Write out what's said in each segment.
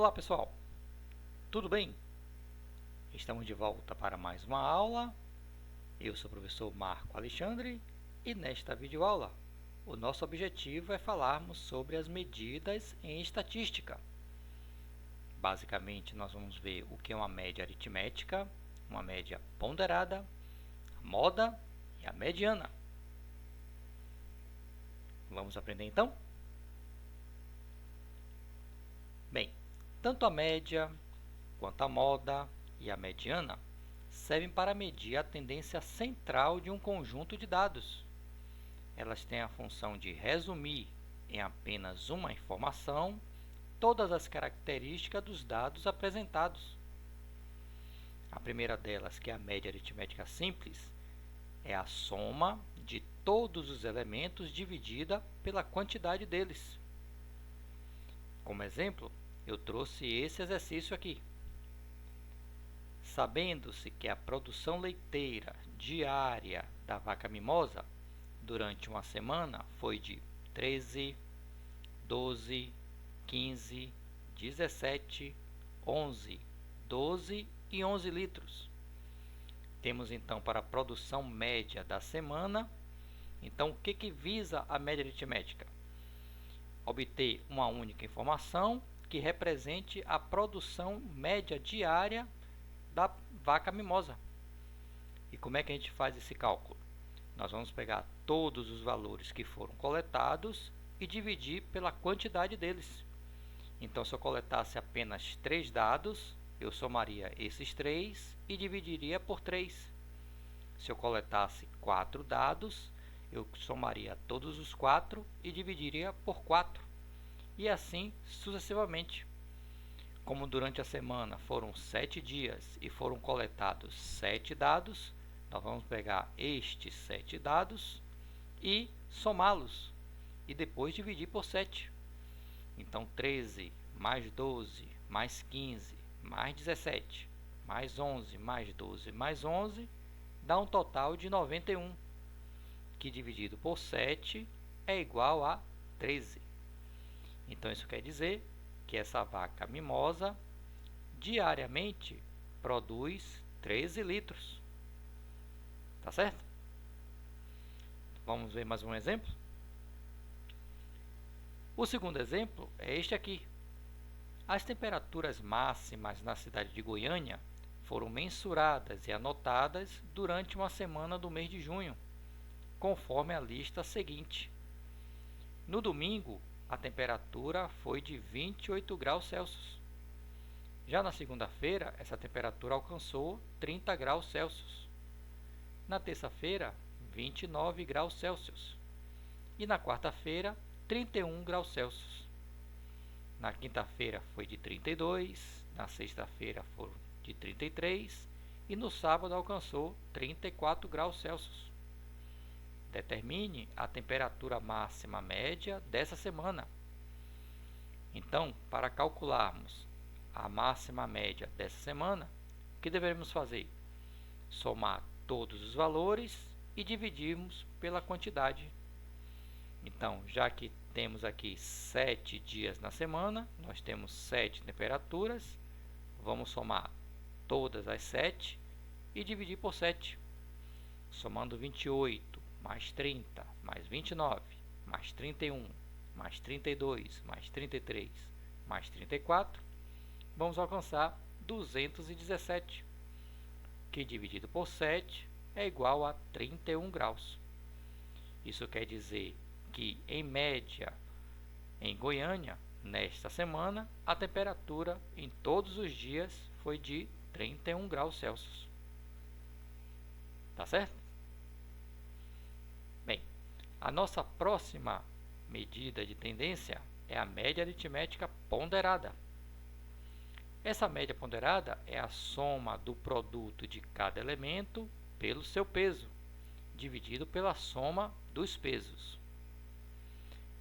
Olá pessoal, tudo bem? Estamos de volta para mais uma aula. Eu sou o professor Marco Alexandre e nesta videoaula o nosso objetivo é falarmos sobre as medidas em estatística. Basicamente, nós vamos ver o que é uma média aritmética, uma média ponderada, a moda e a mediana. Vamos aprender então? Bem, tanto a média quanto a moda e a mediana servem para medir a tendência central de um conjunto de dados. Elas têm a função de resumir em apenas uma informação todas as características dos dados apresentados. A primeira delas, que é a média aritmética simples, é a soma de todos os elementos dividida pela quantidade deles. Como exemplo, eu trouxe esse exercício aqui. Sabendo-se que a produção leiteira diária da vaca mimosa durante uma semana foi de 13, 12, 15, 17, 11, 12 e 11 litros. Temos então para a produção média da semana. Então, o que visa a média aritmética? Obter uma única informação que represente a produção média diária da vaca mimosa. E como é que a gente faz esse cálculo? Nós vamos pegar todos os valores que foram coletados e dividir pela quantidade deles. Então, se eu coletasse apenas 3 dados, eu somaria esses 3 e dividiria por 3. Se eu coletasse 4 dados, eu somaria todos os 4 e dividiria por 4. E assim sucessivamente. Como durante a semana foram 7 dias e foram coletados 7 dados, nós vamos pegar estes 7 dados e somá-los e depois dividir por 7. Então, 13 mais 12 mais 15 mais 17 mais 11 mais 12 mais 11 dá um total de 91, que dividido por 7 é igual a 13. Então, isso quer dizer que essa vaca mimosa diariamente produz 13 litros. Tá certo? Vamos ver mais um exemplo? O segundo exemplo é este aqui. As temperaturas máximas na cidade de Goiânia foram mensuradas e anotadas durante uma semana do mês de junho, conforme a lista seguinte. No domingo, a temperatura foi de 28 graus Celsius. Já na segunda-feira, essa temperatura alcançou 30 graus Celsius. Na terça-feira, 29 graus Celsius. E na quarta-feira, 31 graus Celsius. Na quinta-feira foi de 32, na sexta-feira foram de 33 e no sábado alcançou 34 graus Celsius. Determine a temperatura máxima média dessa semana. Então, para calcularmos a máxima média dessa semana, o que devemos fazer? Somar todos os valores e dividirmos pela quantidade. Então, já que temos aqui 7 dias na semana, nós temos 7 temperaturas, vamos somar todas as 7 e dividir por 7. Somando 28, mais 30, mais 29, mais 31, mais 32, mais 33, mais 34, vamos alcançar 217, que dividido por 7 é igual a 31 graus. Isso quer dizer que, em média, em Goiânia, nesta semana, a temperatura em todos os dias foi de 31 graus Celsius. Tá certo? Bem, a nossa próxima medida de tendência é a média aritmética ponderada. Essa média ponderada é a soma do produto de cada elemento pelo seu peso, dividido pela soma dos pesos.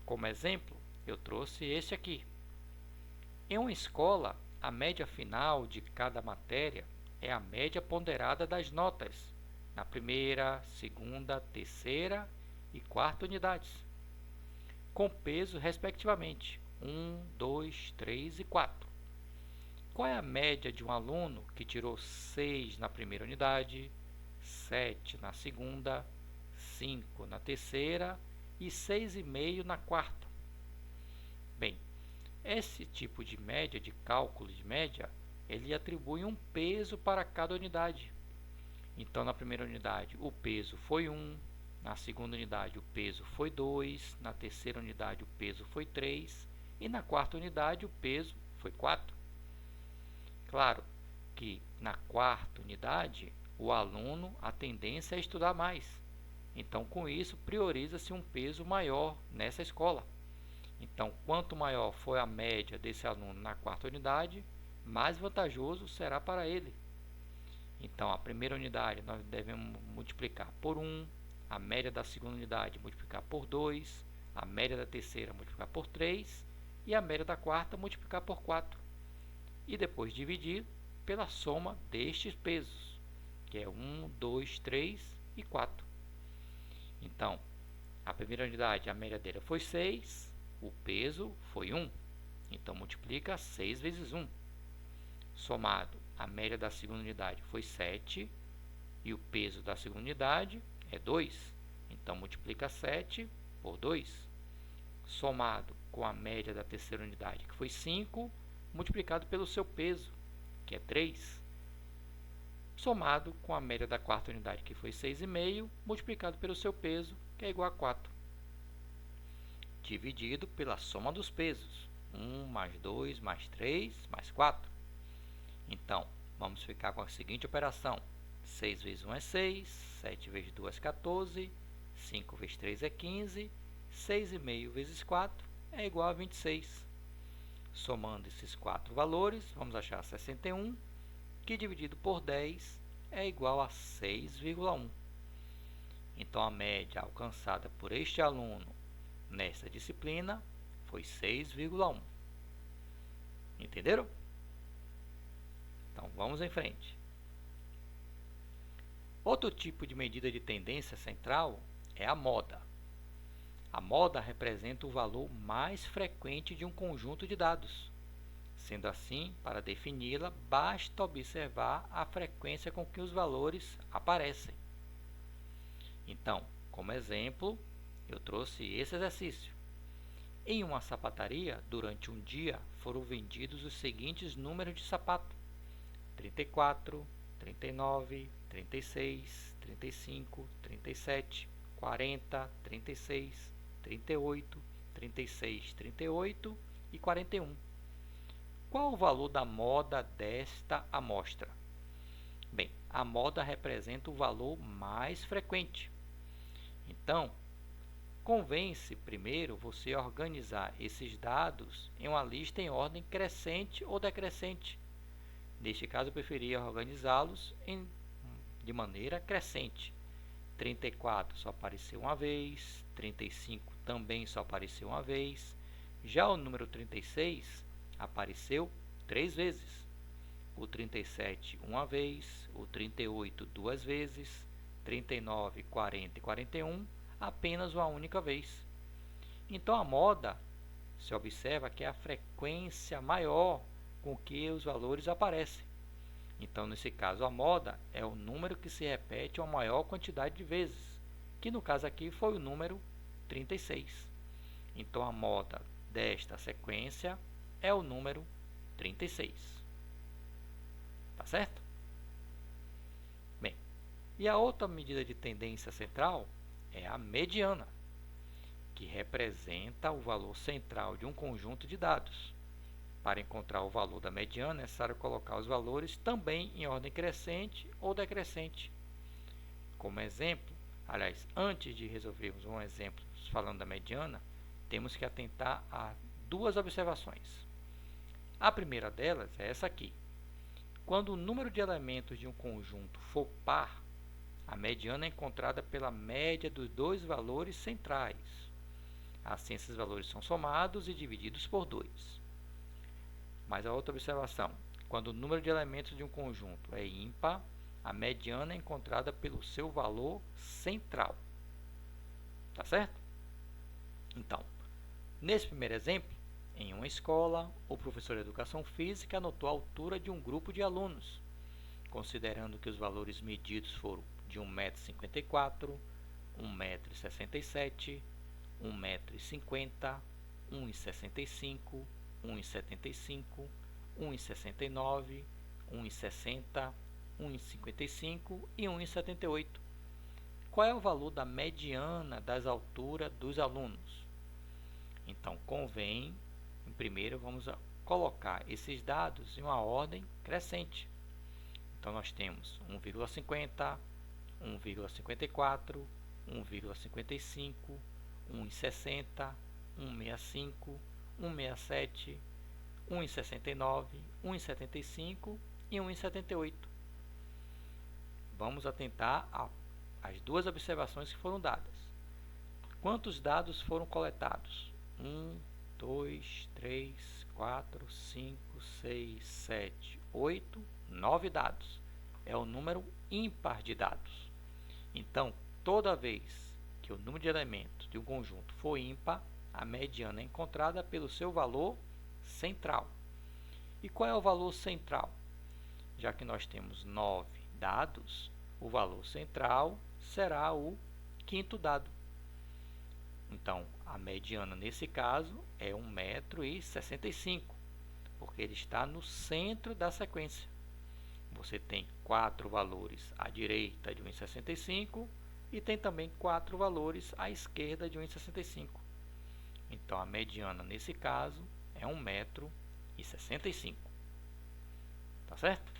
Como exemplo, eu trouxe este aqui. Em uma escola, a média final de cada matéria é a média ponderada das notas, na primeira, segunda, terceira e quarta unidades, com peso respectivamente 1, 2, 3 e 4. qual é a média de um aluno que tirou 6 na primeira unidade, 7 na segunda, 5 na terceira e 6,5 na quarta? Bem, esse tipo de média, de cálculo de média, ele atribui um peso para cada unidade. Então, na primeira unidade, o peso foi 1, na segunda unidade, o peso foi 2, na terceira unidade, o peso foi 3 e na quarta unidade, o peso foi 4. Claro que na quarta unidade, o aluno, a tendência é estudar mais. Então, com isso, prioriza-se um peso maior nessa escola. Então, quanto maior for a média desse aluno na quarta unidade, mais vantajoso será para ele. Então, a primeira unidade nós devemos multiplicar por 1, a média da segunda unidade multiplicar por 2, a média da terceira multiplicar por 3 e a média da quarta multiplicar por 4. E depois dividir pela soma destes pesos, que é 1, 2, 3 e 4. Então, a primeira unidade, a média dela foi 6, o peso foi 1. Então, multiplica 6 vezes 1. Somado, a média da segunda unidade foi 7 e o peso da segunda unidade é 2. Então, multiplica 7 por 2. Somado com a média da terceira unidade, que foi 5, multiplicado pelo seu peso, que é 3. Somado com a média da quarta unidade, que foi 6,5, multiplicado pelo seu peso, que é igual a 4. Dividido pela soma dos pesos, 1 mais 2 mais 3 mais 4. Então, vamos ficar com a seguinte operação. 6 vezes 1 é 6, 7 vezes 2 é 14, 5 vezes 3 é 15, 6,5 vezes 4 é igual a 26. Somando esses 4 valores, vamos achar 61, que dividido por 10 é igual a 6,1. Então, a média alcançada por este aluno nesta disciplina foi 6,1. Entenderam? Então, vamos em frente. Outro tipo de medida de tendência central é a moda. A moda representa o valor mais frequente de um conjunto de dados. Sendo assim, para defini-la, basta observar a frequência com que os valores aparecem. Então, como exemplo, eu trouxe esse exercício. Em uma sapataria, durante um dia, foram vendidos os seguintes números de sapato: 34, 39, 36, 35, 37, 40, 36, 38, 36, 38 e 41. Qual o valor da moda desta amostra? Bem, a moda representa o valor mais frequente. Então, convém-se primeiro você organizar esses dados em uma lista em ordem crescente ou decrescente. Neste caso, eu preferia organizá-los de maneira crescente. 34 só apareceu uma vez, 35 também só apareceu uma vez. Já o número 36 apareceu 3 vezes. O 37 uma vez, o 38 duas vezes, 39, 40 e 41 apenas uma única vez. Então, a moda, se observa que é a frequência maior com que os valores aparecem. Então, nesse caso, a moda é o número que se repete uma maior quantidade de vezes, que no caso aqui foi o número 36. Então, a moda desta sequência é o número 36. Tá certo? Bem, e a outra medida de tendência central é a mediana, que representa o valor central de um conjunto de dados. Para encontrar o valor da mediana, é necessário colocar os valores também em ordem crescente ou decrescente. Como exemplo, aliás, antes de resolvermos um exemplo falando da mediana, temos que atentar a duas observações. A primeira delas é essa aqui. Quando o número de elementos de um conjunto for par, a mediana é encontrada pela média dos dois valores centrais. Assim, esses valores são somados e divididos por 2. Mas a outra observação, quando o número de elementos de um conjunto é ímpar, a mediana é encontrada pelo seu valor central. Tá certo? Então, nesse primeiro exemplo, Em uma escola, o professor de educação física anotou a altura de um grupo de alunos, considerando que os valores medidos foram de 1,54 m, 1,67 m, 1,50 m, 1,65 m, 1,75 m, 1,69 m, 1,60 m, 1,55 e 1,78. Qual é o valor da mediana das alturas dos alunos? Então, convém, primeiro, vamos colocar esses dados em uma ordem crescente. Então, nós temos 1,50, 1,54, 1,55, 1,60, 1,65, 1,67, 1,69, 1,75 e 1,78. Vamos atentar às duas observações que foram dadas. Quantos dados foram coletados? 1, 2, 3, 4, 5, 6, 7, 8, 9 dados. É o número ímpar de dados. Então, toda vez que o número de elementos de um conjunto for ímpar, a mediana é encontrada pelo seu valor central. E qual é o valor central? Já que nós temos 9 dados, o valor central será o quinto dado. Então, a mediana nesse caso é 1,65 m, porque ele está no centro da sequência. Você tem 4 valores à direita de 1,65 m e tem também 4 valores à esquerda de 1,65 m. Então, a mediana nesse caso é 1,65 m. Tá certo?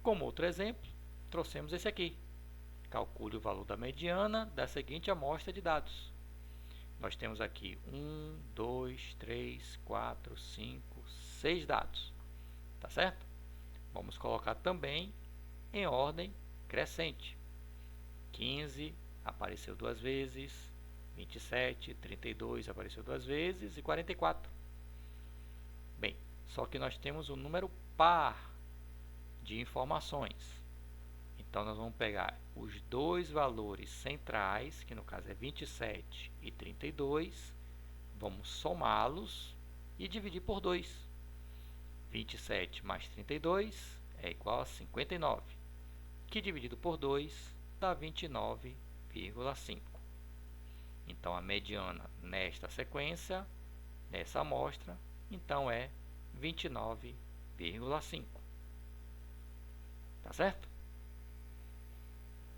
Como outro exemplo, trouxemos esse aqui. Calcule o valor da mediana da seguinte amostra de dados. Nós temos aqui 1, 2, 3, 4, 5, 6 dados. Tá certo? Vamos colocar também em ordem crescente. 15 apareceu duas vezes, 27, 32 apareceu duas vezes e 44. Bem, só que nós temos um número par de informações. Então, nós vamos pegar os dois valores centrais, que no caso é 27 e 32, vamos somá-los e dividir por 2. 27 mais 32 é igual a 59, que dividido por 2 dá 29,5. Então, a mediana nesta sequência, nessa amostra, então é 29,5. Tá certo?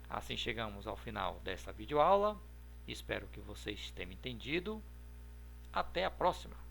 Assim chegamos ao final dessa videoaula. Espero que vocês tenham entendido. Até a próxima!